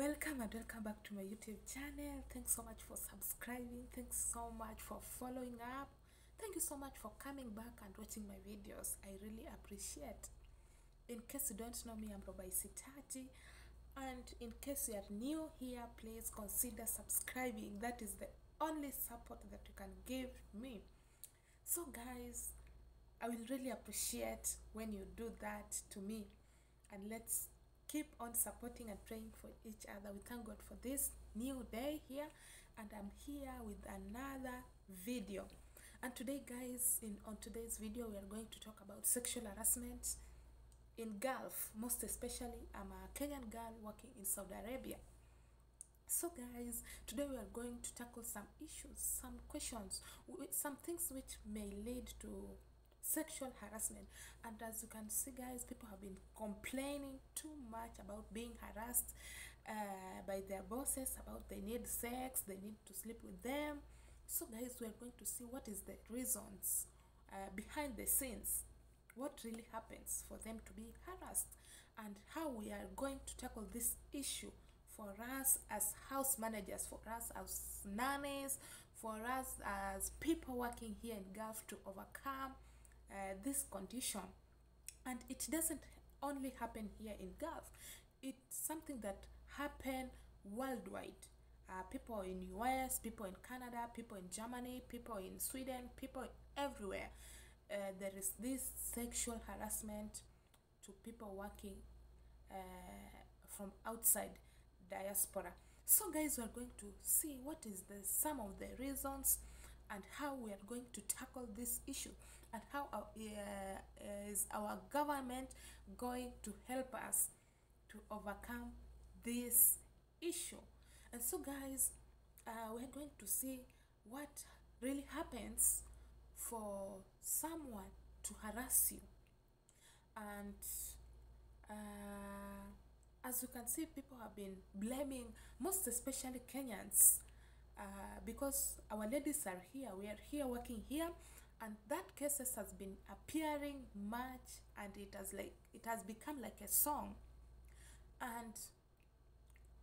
Welcome and welcome back to my YouTube channel. Thanks so much for subscribing. Thanks so much for following up. Thank you so much for coming back and watching my videos. I really appreciate. In case you don't know me, I'm Robaisitati, and in case you are new here, please consider subscribing. That is the only support that you can give me. So guys, I will really appreciate when you do that to me, and let's keep on supporting and praying for each other. We thank God for this new day here, and I'm here with another video. And today guys, on today's video, we are going to talk about sexual harassment in Gulf. Most especially, I'm a Kenyan girl working in Saudi Arabia. So guys, today we are going to tackle some issues, some questions, some things which may lead to sexual harassment. And as you can see guys, people have been complaining too much about being harassed by their bosses, about they need sex, they need to sleep with them. So guys, we are going to see what is the reasons behind the scenes, what really happens for them to be harassed, and how we are going to tackle this issue for us as house managers, for us as nannies, for us as people working here in Gulf to overcome this condition. And it doesn't only happen here in Gulf, it's something that happen worldwide. People in US, people in Canada, people in Germany, people in Sweden, people everywhere. There is this sexual harassment to people working from outside diaspora. So guys, we're going to see what is some of the reasons and how we are going to tackle this issue, and how is our government going to help us to overcome this issue. And so guys, we're going to see what really happens for someone to harass you. And as you can see, people have been blaming, most especially Kenyans, because our ladies are here, we are here working here, and that cases has been appearing much, and it has become like a song. And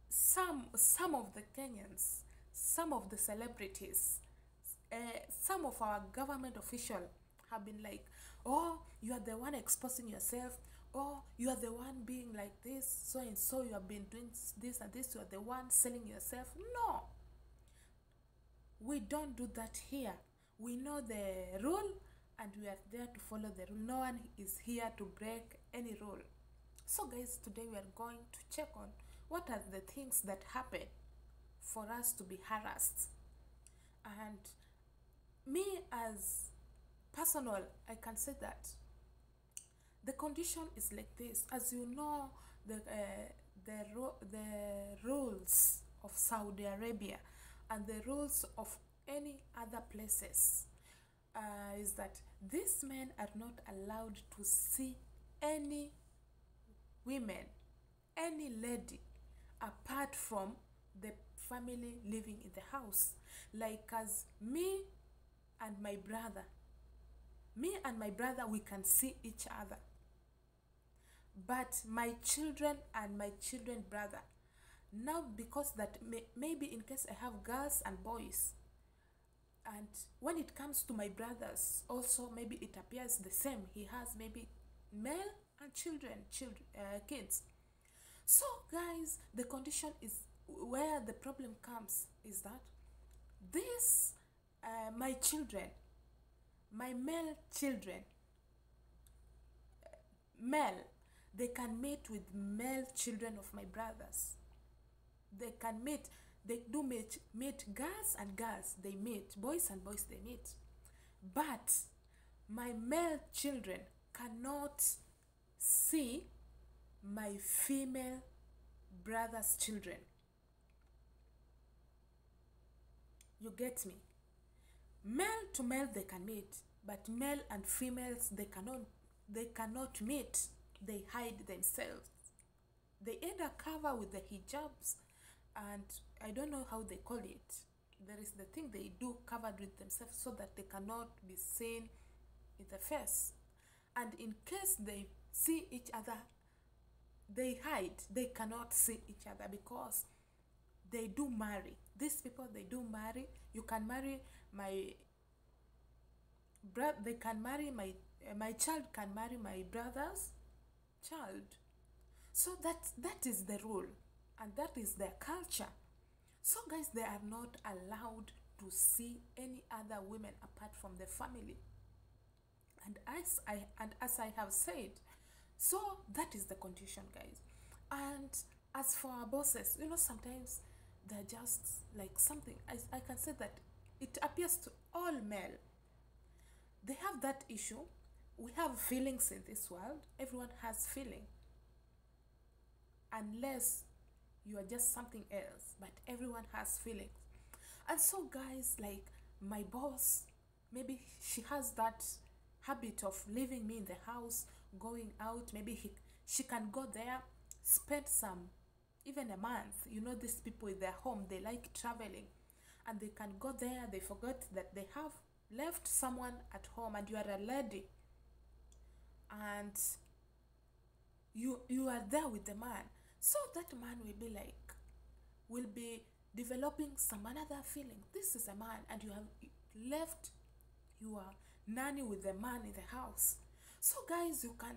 some of the Kenyans, some of the celebrities, some of our government officials have been like, oh, you are the one exposing yourself, oh, you are the one being like this, so and so, you have been doing this and this, you are the one selling yourself. No, we don't do that here. We know the rule, and we are there to follow the rule. No one is here to break any rule. So guys, today we are going to check on what are the things that happen for us to be harassed. And me as personal, I can say that the condition is like this. As you know, the rules of Saudi Arabia and the rules of any other places is that these men are not allowed to see any women, any lady, apart from the family living in the house. Like as me and my brother, we can see each other, but my children and my children brother, now because that maybe in case I have girls and boys, and when it comes to my brothers also, maybe it appears the same. He has maybe male and kids. So guys, the condition is where the problem comes is that this my children, my male children, male, they can mate with male children of my brothers. They can mate, they do mate girls and girls, they mate, boys and boys, they mate. But my male children cannot see my female brother's children. You get me? Male to male they can mate, but male and females they cannot mate. They hide themselves. They either cover with the hijabs, and I don't know how they call it. There is the thing they do covered with themselves so that they cannot be seen in the face. And in case they see each other they hide, they cannot see each other because they do marry. These people, they do marry. You can marry my brother, they can marry my child can marry my brother's child. So that is the rule, and that is their culture. So guys, they are not allowed to see any other women apart from the family. And as I have said, so that is the condition, guys. And as for our bosses, sometimes they're just like something. I can say that it appears to all male. They have that issue. We have feelings in this world. Everyone has feeling. Unless you are just something else, but everyone has feelings. And so guys, like my boss, maybe she has that habit of leaving me in the house, going out. Maybe she can go there, spend some, even a month. These people in their home, they like traveling, and they can go there. They forget that they have left someone at home, and you are a lady, and you are there with the man. So that man will be developing some another feeling. This is a man, and you have left your nanny with the man in the house. So guys, you can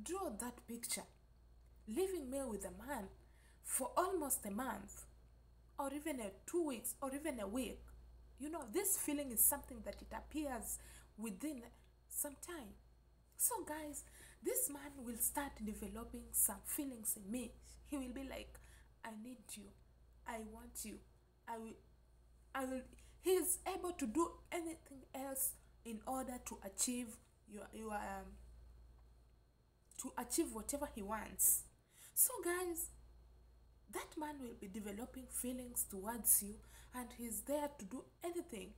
draw that picture. Leaving me with a man for almost a month, or even 2 weeks, or even a week. This feeling is something that it appears within some time. So guys, this man will start developing some feelings in me. He will be like, I need you, I want you, I will. He is able to do anything else in order to achieve to achieve whatever he wants. So guys, that man will be developing feelings towards you, and he's there to do anything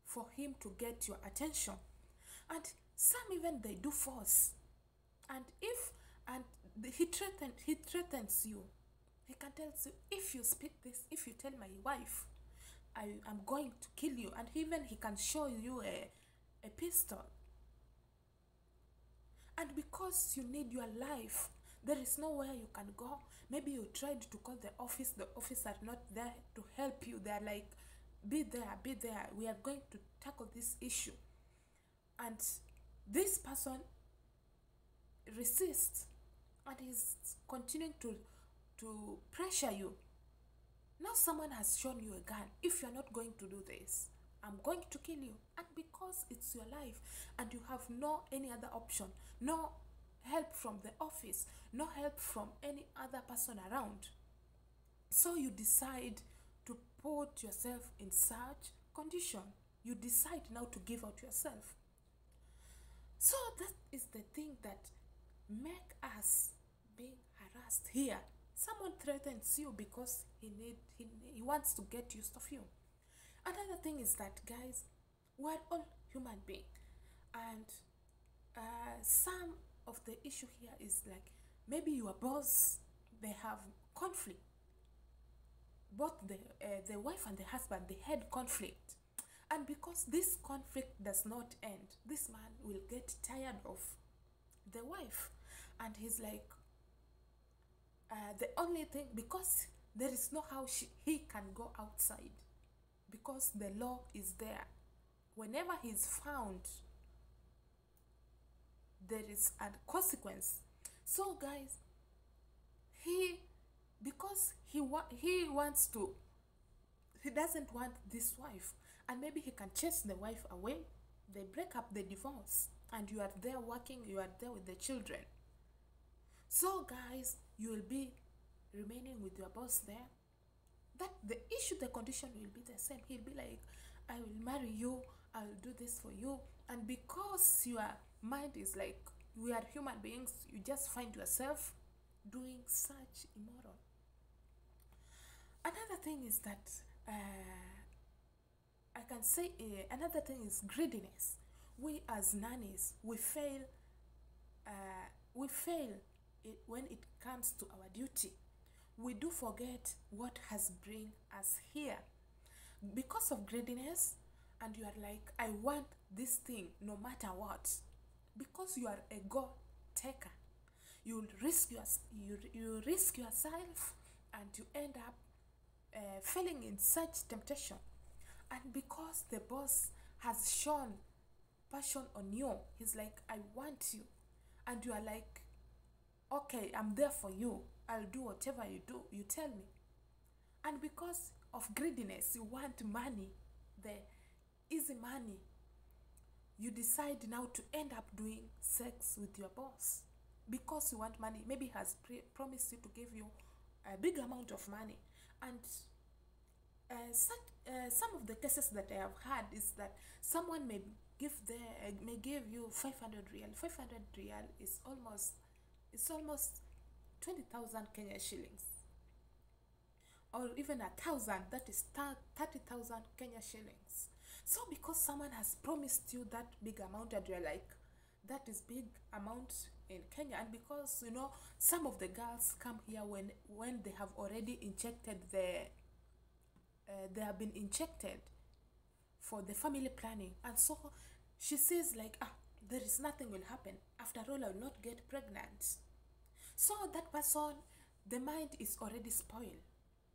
for him to get your attention. And some even they do force. And he threatens you. He can tell you, if you speak this, if you tell my wife, I'm going to kill you. And even he can show you a pistol. And because you need your life, there is nowhere you can go. Maybe you tried to call the office are not there to help you. They're like, be there, we are going to tackle this issue. And this person resists, and is continuing to pressure you. Now someone has shown you a gun. If you're not going to do this, I'm going to kill you. And because it's your life, and you have no any other option, no help from the office, no help from any other person around, so you decide to put yourself in such condition. You decide now to give out yourself. So that is the thing that make us being harassed here. Someone threatens you because he wants to get use of you. Another thing is that, guys, we're all human beings, and some of the issue here is like, maybe your boss, they have conflict. Both the wife and the husband, they had conflict, and because this conflict does not end, this man will get tired of the wife, and he's like, the only thing, because there is no how he can go outside, because the law is there. Whenever he's found, there is a consequence. So guys, because he doesn't want this wife, and maybe he can chase the wife away. They break up, they divorce, and you are there working, you are there with the children. So guys, you will be remaining with your boss there. That the issue, the condition will be the same. He'll be like, I will marry you, I will do this for you. And because your mind is like, we are human beings, you just find yourself doing such immoral. Another thing is that I can say another thing is greediness. We as nannies, we fail when it comes to our duty. We do forget what has bring us here because of greediness, and you are like, I want this thing no matter what, because you are a go taker. you risk you risk yourself, and you end up falling in such temptation. And because the boss has shown passion on you, he's like, I want you, and you are like, okay, I'm there for you, I'll do whatever you do, you tell me. And because of greediness, you want money, the easy money, you decide now to end up doing sex with your boss because you want money. Maybe he has promised you to give you a big amount of money. And some of the cases that I have had is that someone may give you 500 real. 500 real is almost 20,000 Kenya shillings, or even 1,000, that is 30,000 Kenya shillings. So because someone has promised you that big amount, and you're like, that is big amount in Kenya, and because you know some of the girls come here when they have already injected they have been injected for the family planning, and so she says like, there is nothing will happen, after all I will not get pregnant. So that person, the mind is already spoiled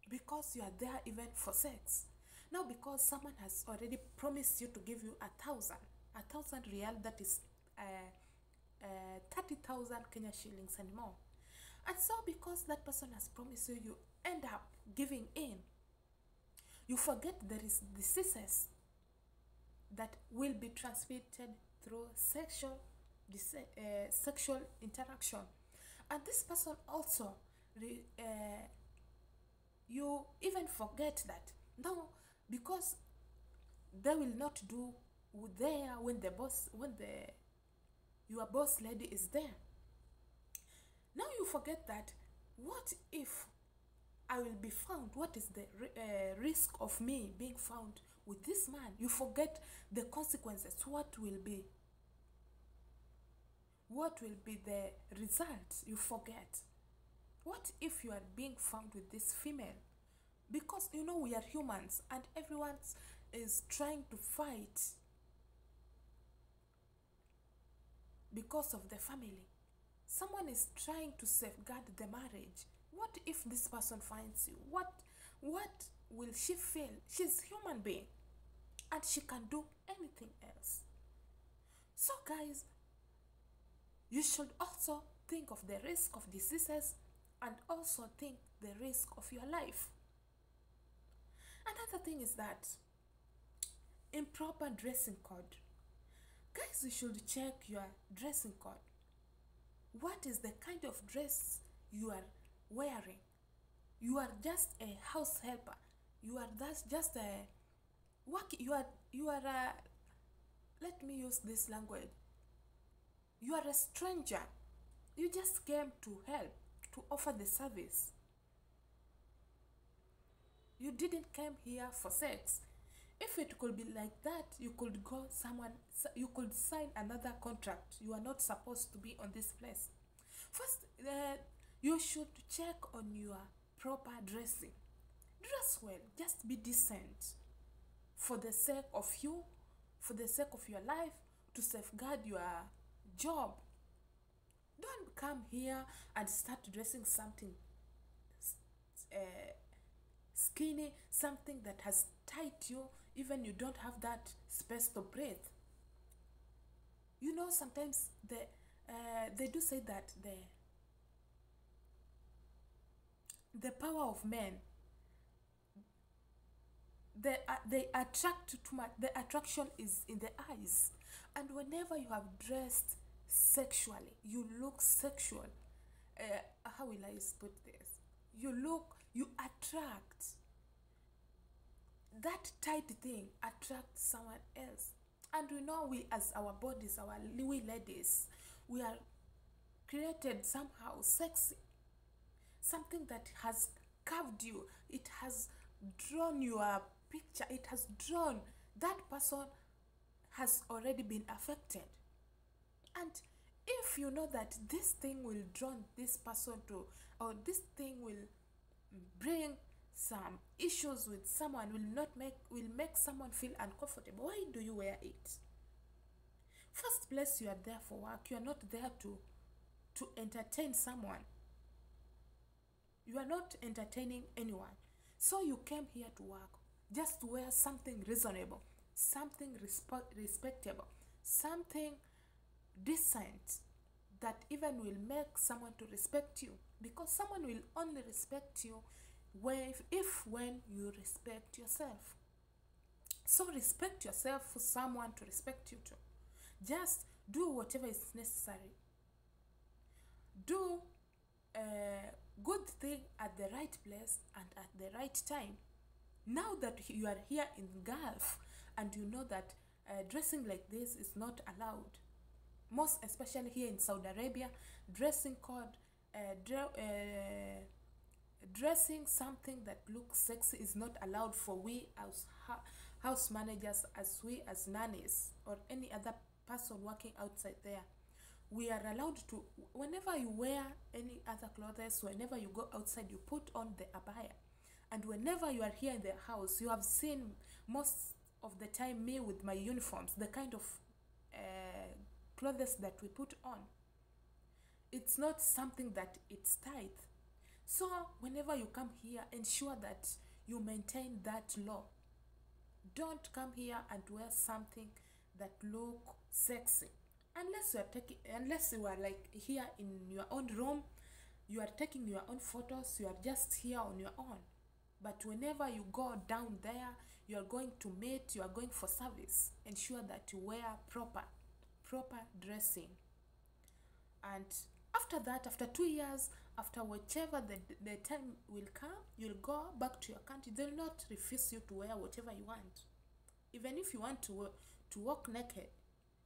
because you are there even for sex. Now because someone has already promised you to give you 1,000 real, that is 30,000 Kenya shillings and more. And so because that person has promised you, you end up giving in. You forget there is diseases that will be transmitted through sexual interaction. And this person also, you even forget that now, because they will not do there when your boss lady is there. Now you forget that, what if I will be found? What is the risk of me being found with this man? You forget the consequences. What will be the result? You forget. What if you are being found with this female? Because you know we are humans, and everyone is trying to fight because of the family. Someone is trying to safeguard the marriage. What if this person finds you? What will she feel? She's a human being, and she can do anything else. So guys, you should also think of the risk of diseases, and also think the risk of your life. Another thing is that improper dressing code. Guys, you should check your dressing code. What is the kind of dress you are wearing? You are just a house helper. You are just a work. You are a, let me use this language. You are a stranger. You just came to help, to offer the service. You didn't come here for sex. If it could be like that, you could you could sign another contract. You are not supposed to be on this place. First, you should check on your proper dressing. Dress well, just be decent. For the sake of you, for the sake of your life, to safeguard your job. Don't come here and start dressing something skinny, something that has tied you, even you don't have that space to breathe. You know, sometimes they do say that the power of men, they attract too much. The attraction is in the eyes, and whenever you have dressed sexually, you look sexual. How will I put this? You attract. That tight thing attracts someone else. And we know, we as our bodies, we ladies, we are created somehow sexy. Something that has carved you, it has drawn your picture, it has drawn, that person has already been affected. And if you know that this thing will draw this person to, or this thing will bring some issues with someone, will make someone feel uncomfortable, why do you wear it? First place, you are there for work. You are not there to to entertain someone. You are not entertaining anyone. So you came here to work. Just wear something reasonable, something respectable, something decent that even will make someone to respect you, because someone will only respect you when you respect yourself. So respect yourself for someone to respect you too. Just do whatever is necessary. Do a good thing at the right place and at the right time. Now that you are here in Gulf and you know that dressing like this is not allowed, most especially here in Saudi Arabia, dressing code, dressing something that looks sexy is not allowed for we as house managers, as we as nannies, or any other person working outside there. We are allowed to, whenever you wear any other clothes, whenever you go outside, you put on the abaya. And whenever you are here in the house, you have seen most of the time me with my uniforms, the kind of clothes that we put on. It's not something that it's tight. So whenever you come here, ensure that you maintain that law. Don't come here and wear something that look sexy. Unless you are like here in your own room, you are taking your own photos, you are just here on your own. But whenever you go down there, you are going to meet, you are going for service, ensure that you wear proper dressing. And after that, after 2 years, after whichever the time will come, you'll go back to your country. They'll not refuse you to wear whatever you want. Even if you want to walk naked,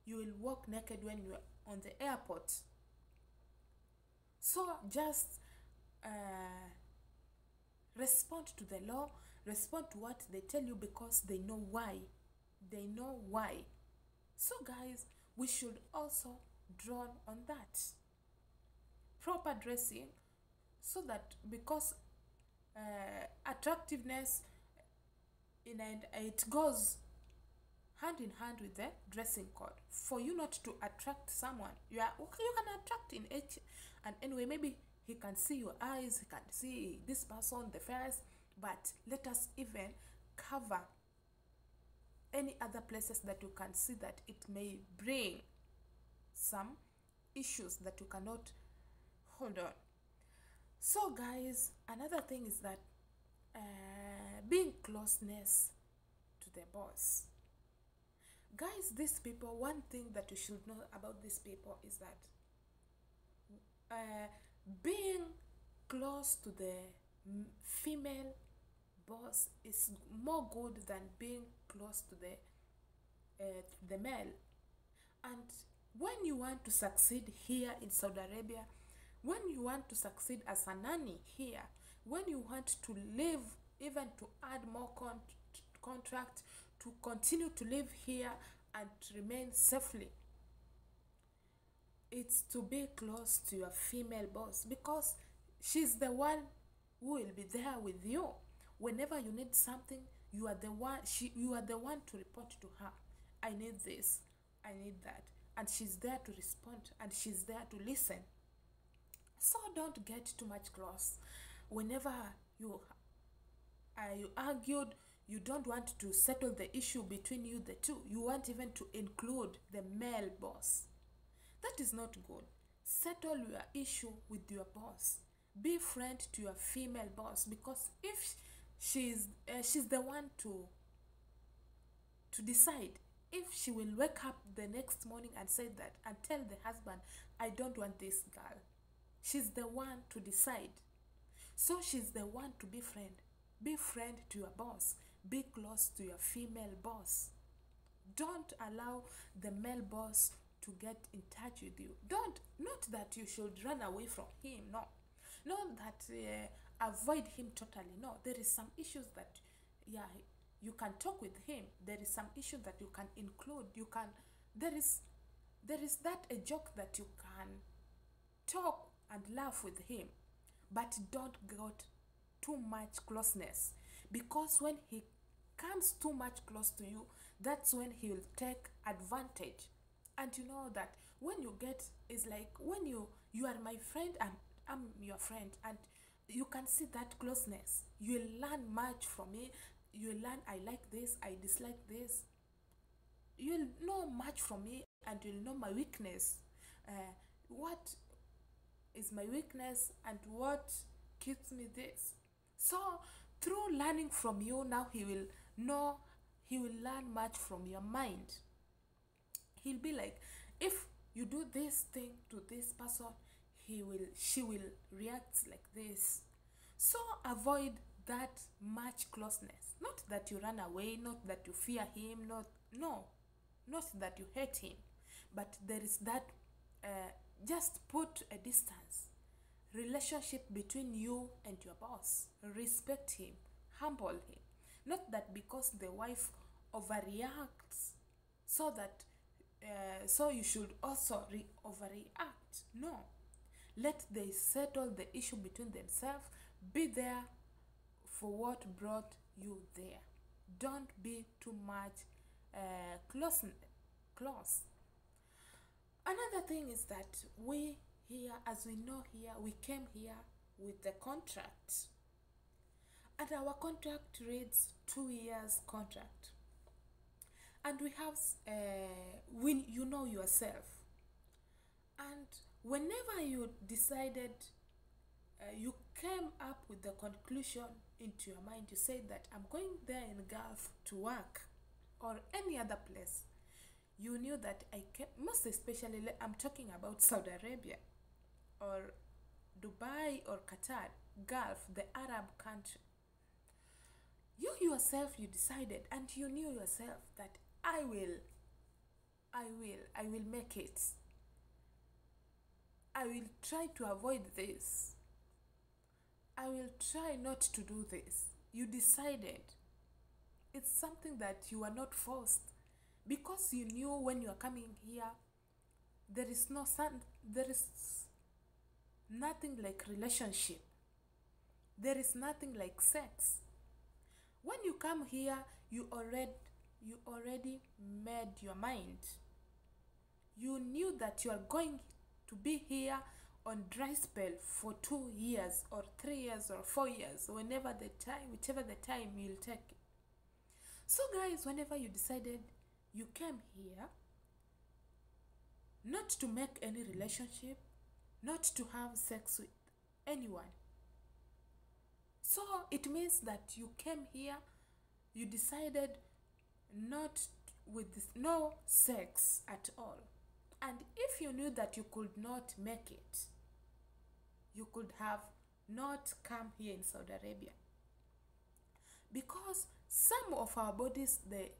you will walk naked when you're on the airport. So just respond to the law, respond to what they tell you, because they know why. They know why. So guys, we should also draw on that. Proper dressing, so that, because attractiveness it goes hand in hand with the dressing code. For you not to attract someone, you can attract in each and anyway. Maybe he can see your eyes, he can see this person, the face, but let us even cover any other places that you can see that it may bring some issues that you cannot hold on. So guys, another thing is that being closeness to the boss. Guys, these people, one thing that you should know about these people is that being close to the female boss is more good than being close to the male. And when you want to succeed here in Saudi Arabia, when you want to succeed as a nanny here, when you want to live, even to add more contract, to continue to live here and remain safely, it's to be close to your female boss, because she's the one who will be there with you. Whenever you need something, you are the one to report to her. I need this, I need that. And she's there to respond, and she's there to listen. So don't get too much close. Whenever you argued, you don't want to settle the issue between you the two. You want even to include the male boss. That is not good. Settle your issue with your boss. Be friend to your female boss, because if she's the one to decide. If she will wake up the next morning and say that, and tell the husband, I don't want this girl, she's the one to decide. So she's the one to be friend. Be friend to your boss. Be close to your female boss. Don't allow the male boss to get in touch with you. Not that you should run away from him, no. Not that avoid him totally, no. There is some issues that, yeah, you can talk with him. There is some issues that you can include. There is that a joke that you can talk and laugh with him, but don't get too much closeness, because when he comes too much close to you, that's when he will take advantage. And you know that when you get, is like when you are my friend and I'm your friend, and you can see that closeness. You'll learn much from me. You'll learn I like this, I dislike this. You'll know much from me, and you'll know my weakness. What is my weakness and what keeps me this. So through learning from you, now he will learn much from your mind. He'll be like, if you do this thing to this person, she will react like this. So avoid that much closeness. Not that you run away, not that you fear him, not that you hate him, but there is that, just put a distance. Relationship between you and your boss. Respect him, humble him. Not that because the wife overreacts, so you should also overreact. No, let they settle the issue between themselves. Be there for what brought you there. Don't be too much close. Another thing is that we here, as we know here, we came here with the contract, and our contract reads 2 years contract, and we have when you know yourself, and whenever you decided, you came up with the conclusion into your mind, you said that I'm going there in Gulf to work, or any other place. You knew that I came, most especially I'm talking about Saudi Arabia or Dubai or Qatar, Gulf, the Arab country. You yourself, you decided, and you knew yourself that I will make it. I will try to avoid this. I will try not to do this. You decided. It's something that you are not forced, because you knew when you are coming here, there is nothing like relationship. There is nothing like sex. When you come here, you already made your mind. You knew that you are going to be here on dry spell for 2 years or 3 years or 4 years, whichever the time you'll take. So guys, whenever you decided you came here not to make any relationship, not to have sex with anyone, so it means that you came here, you decided not with this, no sex at all. And if you knew that you could not make it, you could have not come here in Saudi Arabia, because some of our bodies, the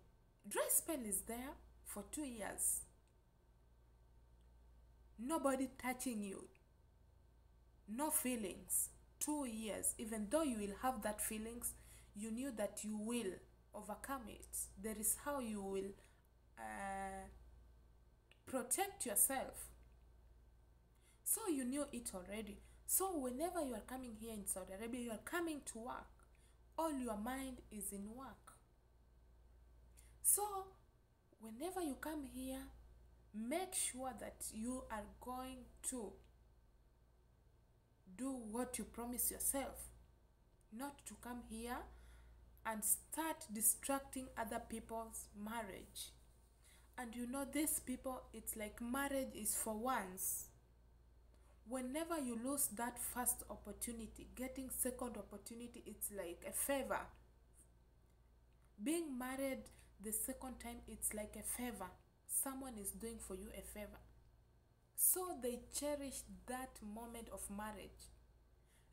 dry spell is there for 2 years. Nobody touching you, no feelings. 2 years, even though you will have that feelings, you knew that you will overcome it. There is how you will protect yourself. So you knew it already. So whenever you are coming here in Saudi Arabia, you are coming to work. All your mind is in work. So whenever you come here, make sure that you are going to do what you promise yourself, not to come here and start distracting other people's marriage. And you know, these people, it's like marriage is for once. Whenever you lose that first opportunity, getting second opportunity, it's like a favor. Being married the second time, it's like a favor. Someone is doing for you a favor. So they cherish that moment of marriage.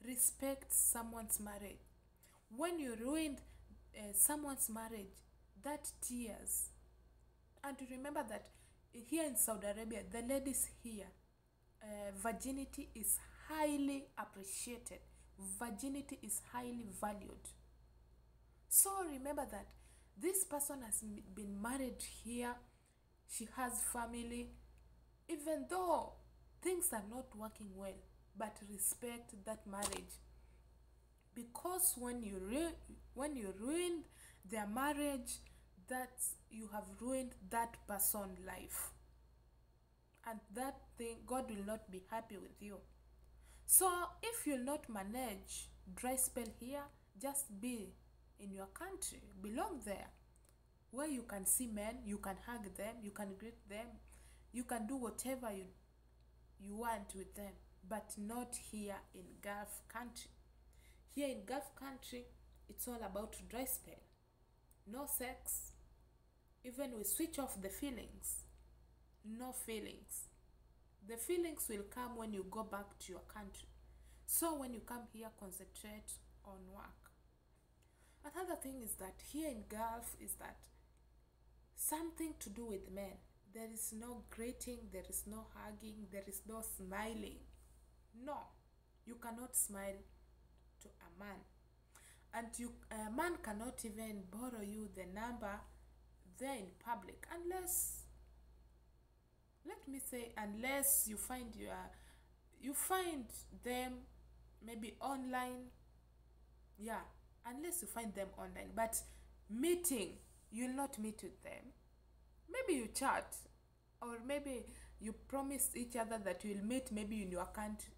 Respect someone's marriage. When you ruined someone's marriage, that tears. And remember that here in Saudi Arabia, the ladies here, virginity is highly appreciated. Virginity is highly valued. So remember that this person has been married here. She has family. Even though things are not working well, but respect that marriage. Because when you ruined their marriage, that you have ruined that person's life. and that thing, God will not be happy with you. So if you'll not manage dry spell here, just be in your country, belong there, where you can see men, you can hug them, you can greet them, you can do whatever you want with them, but not here in Gulf country. Here in Gulf country, it's all about dry spell. No sex. Even we switch off the feelings. No feelings. The feelings will come when you go back to your country. So when you come here, concentrate on work. Another thing is that here in Gulf is that something to do with men. There is no greeting, there is no hugging, there is no smiling. No, you cannot smile to a man. And a man cannot even borrow you the number there in public unless, let me say, unless you find them maybe online. Yeah, unless you find them online. But meeting, you'll not meet with them. Maybe you chat, or maybe you promise each other that you'll meet maybe in your country.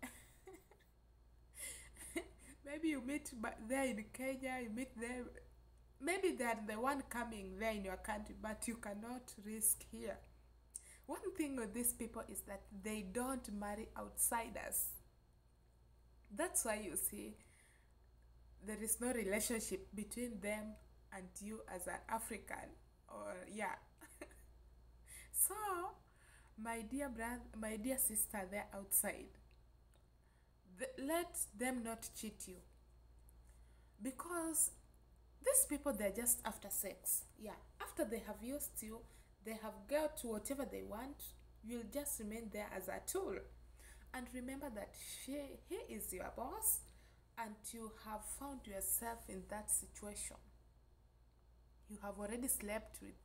Maybe you meet there in Kenya, you meet there. Maybe they're the one coming there in your country, but you cannot risk here. One thing with these people is that they don't marry outsiders. That's why you see there is no relationship between them and you as an African, or yeah. So, my dear brother, my dear sister there outside, let them not cheat you, because these people, they're just after sex. Yeah, after they have used you, they have got whatever they want, you'll just remain there as a tool. And remember that he is your boss, and you have found yourself in that situation. You have already slept with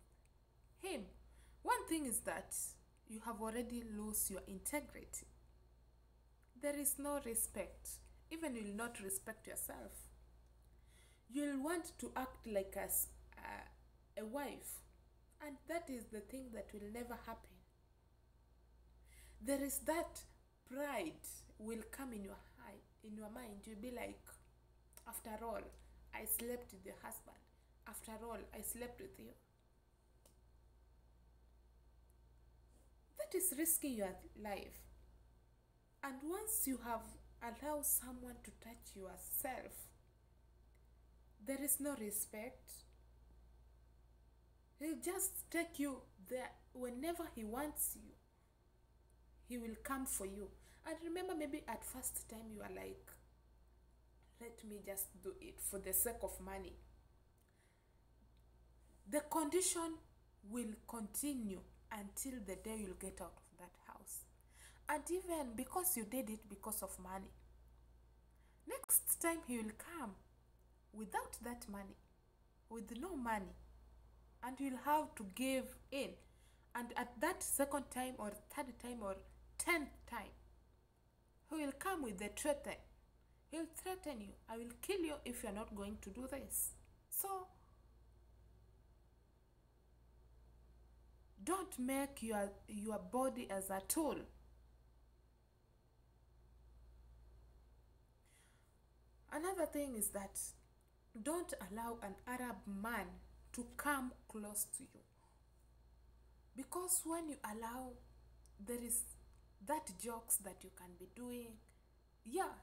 him. One thing is that you have already lost your integrity. There is no respect. Even you will not respect yourself. You'll want to act like a wife, and that is the thing that will never happen. There is that pride will come in your mind. You'll be like, after all, I slept with your husband. After all, I slept with you. That is risking your life. And once you have allowed someone to touch yourself, there is no respect. He'll just take you there whenever he wants you. He will come for you. And remember, maybe at first time you are like, let me just do it for the sake of money. The condition will continue until the day you'll get out of that house. And even because you did it because of money, next time he will come without that money, with no money, and you'll have to give in. And at that second time or third time or 10th time, he will come with the threat. He'll threaten you. I will kill you if you're not going to do this. So don't make your body as a tool. Another thing is that don't allow an Arab man to come close to you. Because when you allow, there is that jokes that you can be doing. Yeah,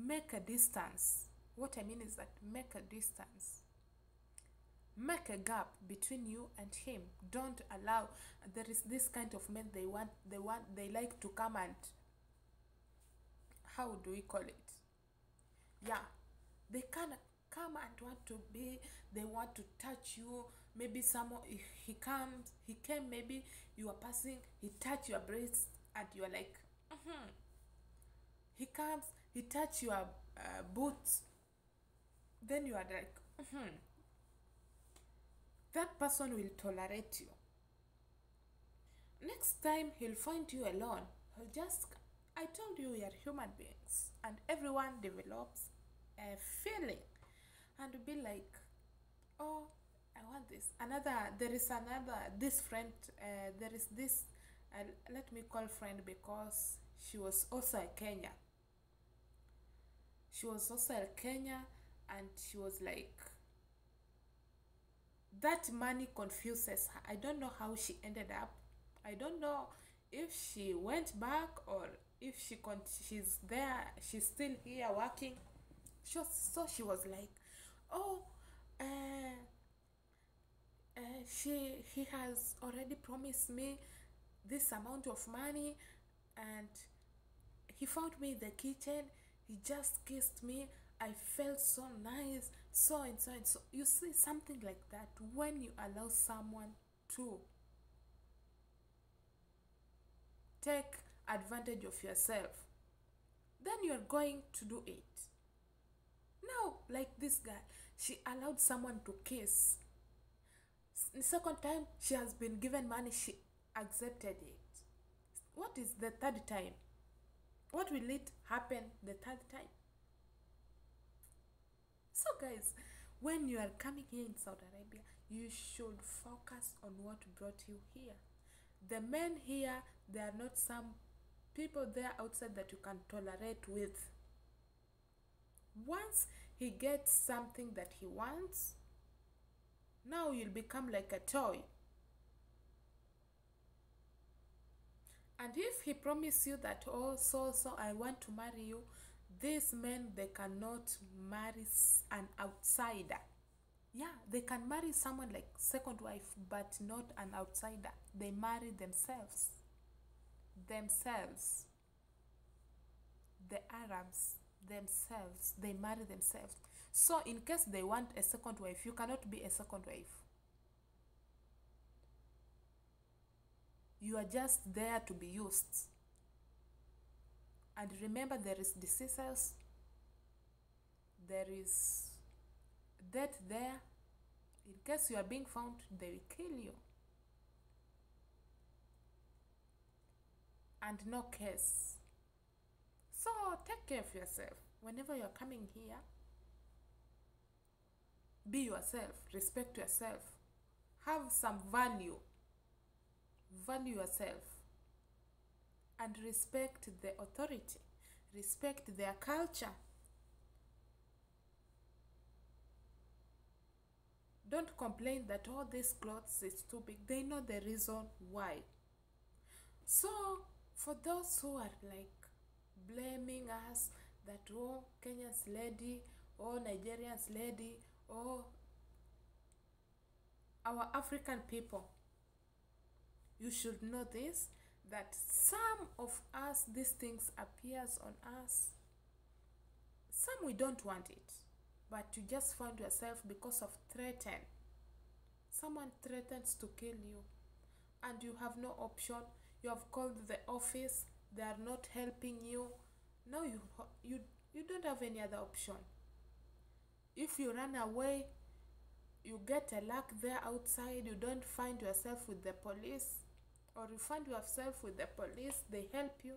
make a distance. What I mean is that make a distance. Make a gap between you and him. Don't allow, there is this kind of men, they like to come and, how do we call it? Yeah, they can come and want to be, they want to touch you. Maybe someone, he came, maybe you are passing, he touch your breast and you are like, He comes, he touch your boots, then you are like, That person will tolerate you. Next time he'll find you alone, he'll just, I told you we are human beings, and everyone develops a feeling and be like, oh, I want this. There is this friend, there is this let me call friend because she was also a Kenya. She was also a Kenya, and she was like, that money confuses her. I don't know how she ended up. I don't know if she went back or if she's there, she's still here working. She was like, oh, uh, he has already promised me this amount of money, and he found me in the kitchen, he just kissed me, I felt so nice, so and so and so. You see, something like that. When you allow someone to take advantage of yourself, then you're going to do it. Now, like this girl, she allowed someone to kiss. The second time she has been given money, she accepted it. What is the third time? What will it happen the third time? So guys, when you are coming here in Saudi Arabia, you should focus on what brought you here. The men here, they are not some people there outside that you can tolerate with. Once he gets something that he wants, now you'll become like a toy. And if he promises you that, oh, so I want to marry you, these men, they cannot marry an outsider. Yeah, they can marry someone like second wife, but not an outsider. They marry themselves. The Arabs themselves, they marry themselves. So in case they want a second wife, you cannot be a second wife. You are just there to be used. And remember, there is diseases, there is death there. In case you are being found, they will kill you. And no case. So take care of yourself. Whenever you're coming here, be yourself, respect yourself, have some value yourself, and respect the authority, respect their culture. Don't complain that all these clothes is too big. They know the reason why. So for those who are like blaming us that, oh, Kenya's lady, or Nigerian's lady, or our African people, you should know this, that some of us, these things appears on us. Some we don't want it, but you just find yourself because of threaten. Someone threatens to kill you, and you have no option. You have called the office, they are not helping you. Now you don't have any other option. If you run away, you get a luck there outside, you don't find yourself with the police, or you find yourself with the police, they help you,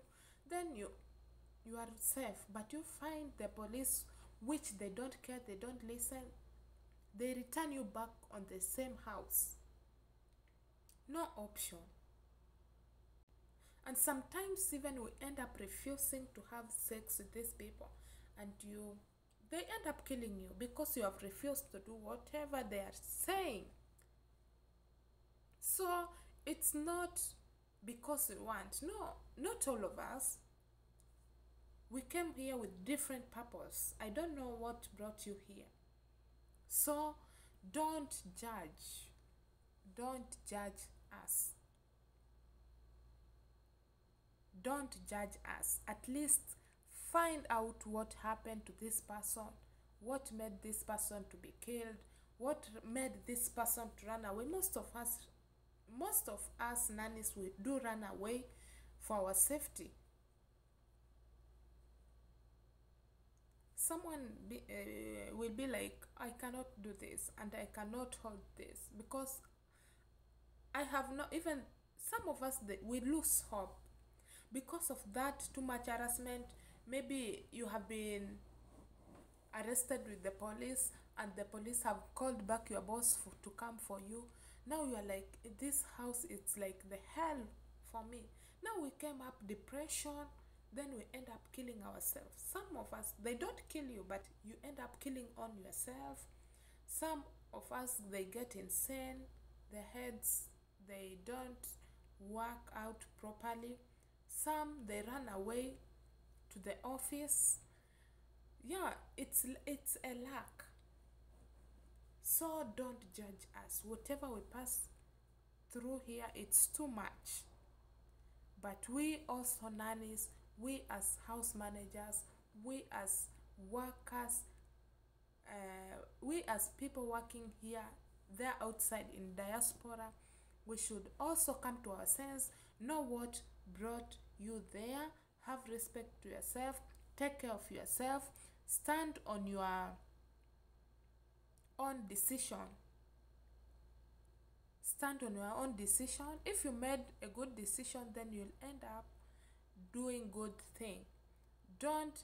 then you are safe. But you find the police, which they don't care, they don't listen, they return you back on the same house. No option. And sometimes even we end up refusing to have sex with these people, and they end up killing you because you have refused to do whatever they are saying. So it's not because we want. No, not all of us. We came here with different purpose. I don't know what brought you here. So don't judge. Don't judge us. Don't judge us. At least find out what happened to this person. What made this person to be killed? What made this person to run away? Most of us nannies, we do run away for our safety. Someone will be like, I cannot do this and I cannot hold this because I have not, even some of us, we lose hope because of that too much harassment. Maybe you have been arrested with the police and the police have called back your boss to come for you. Now you are like, this house, it's like the hell for me. Now we came up depression, then we end up killing ourselves. Some of us, they don't kill you, but you end up killing on yourself. Some of us, they get insane, their heads, they don't work out properly. Some, they run away to the office. Yeah, it's a lack. So don't judge us. Whatever we pass through here, it's too much. But we also nannies, we as house managers, we as workers, we as people working here, there outside in diaspora, we should also come to our sense, know what brought you there, have respect to yourself, take care of yourself, stand on your own decision. Stand on your own decision. If you made a good decision, then you'll end up doing good thing. Don't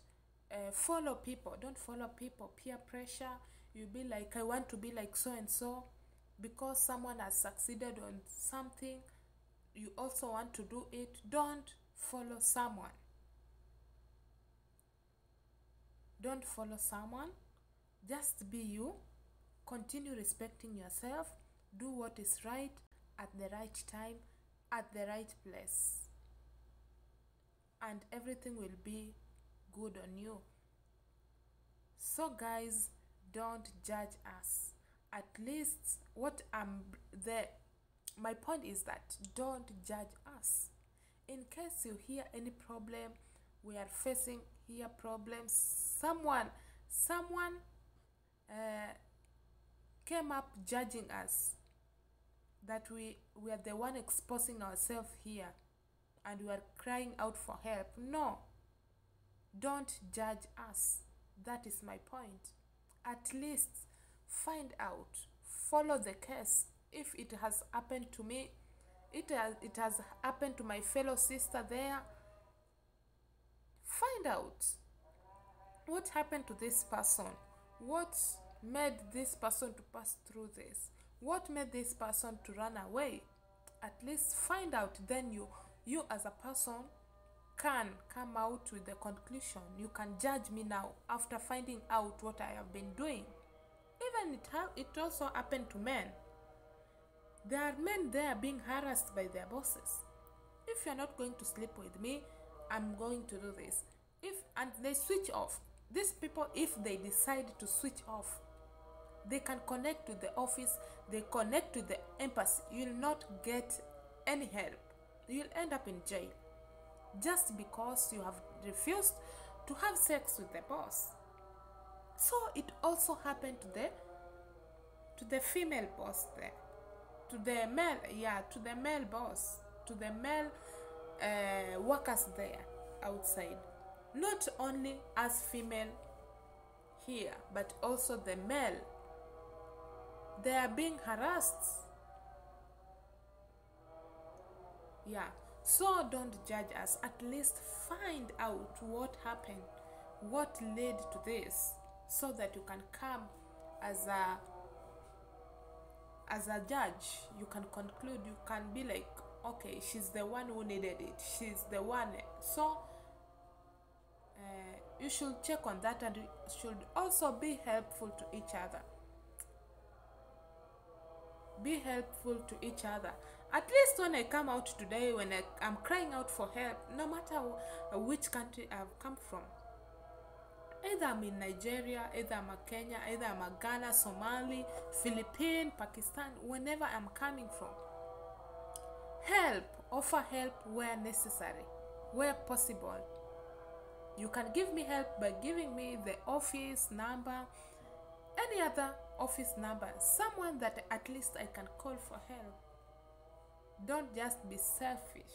follow people. Don't follow people. Peer pressure. You'll be like, I want to be like so and so. Because someone has succeeded on something, you also want to do it. Don't follow someone. Don't follow someone. Just be you. Continue respecting yourself. Do what is right at the right time, at the right place. And everything will be good on you. So guys, don't judge us. At least my point is that don't judge us. In case you hear any problem, we are facing here problems, someone came up judging us, that we are the one exposing ourselves here and we are crying out for help. No, don't judge us. That is my point. At least find out, follow the case. If it has happened to me, it has happened to my fellow sister there, find out what happened to this person, what made this person to pass through this, what made this person to run away. At least find out, then you as a person can come out with the conclusion. You can judge me now after finding out what I have been doing. Even it also happened to men. There are men there being harassed by their bosses. If you're not going to sleep with me, I'm going to do this. And they switch off. These people, if they decide to switch off, they can connect to the office, they connect to the embassy. You'll not get any help. You'll end up in jail just because you have refused to have sex with the boss. So it also happened to the female boss there, to the male boss, to the male workers there outside. Not only as female here, but also the male. They are being harassed. Yeah, so don't judge us. At least find out what happened, what led to this, so that you can come as a judge. You can conclude, you can be like, okay, she's the one who needed it, she's the one. So you should check on that, and you should also be helpful to each other. Be helpful to each other. At least when I come out today, when I'm crying out for help, no matter which country I've come from, either I'm in Nigeria, either I'm a Kenya, either I'm a Ghana, Somali, Philippines, Pakistan, whenever I'm coming from, offer help where necessary, where possible. You can give me help by giving me the office number, any other office number, someone that at least I can call for help. Don't just be selfish,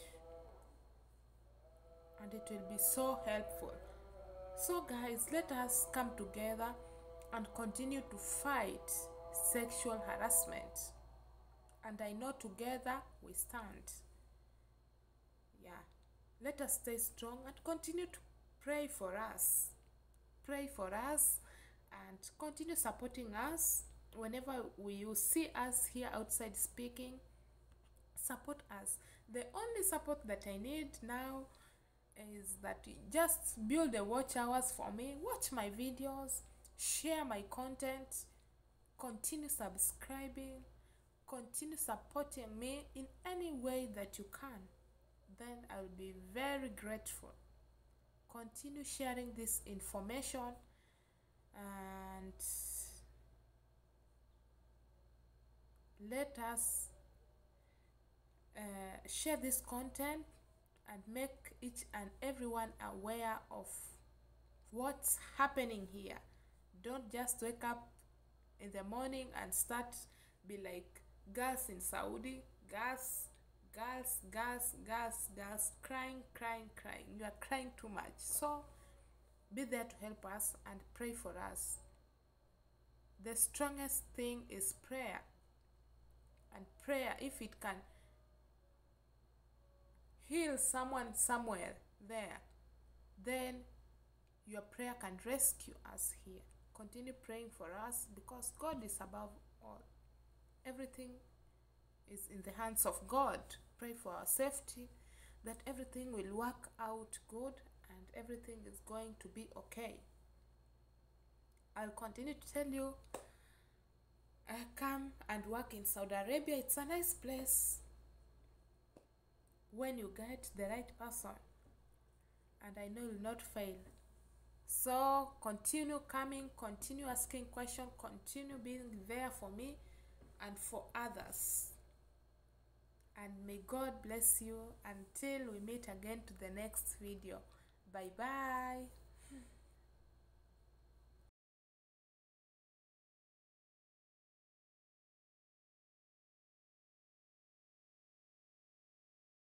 and it will be so helpful. So guys, let us come together and continue to fight sexual harassment. And I know together we stand. Yeah, let us stay strong and continue to pray for us. Pray for us and continue supporting us. Whenever you see us here outside speaking, support us. The only support that I need now is that you just build the watch hours for me, watch my videos, share my content, continue subscribing, continue supporting me in any way that you can. Then I'll be very grateful. Continue sharing this information and let us share this content and make each and everyone aware of what's happening here. Don't just wake up in the morning and start be like girls in Saudi, girls, crying. You are crying too much. So be there to help us and pray for us. The strongest thing is prayer. And prayer, if it can heal someone somewhere there, then your prayer can rescue us here. Continue praying for us because God is above all. Everything is in the hands of God. Pray for our safety, that everything will work out good and everything is going to be okay. I'll continue to tell you, come and work in Saudi Arabia. It's a nice place when you get the right person, and I know you'll not fail. So continue coming, continue asking questions, continue being there for me and for others. And may God bless you until we meet again to the next video. Bye bye.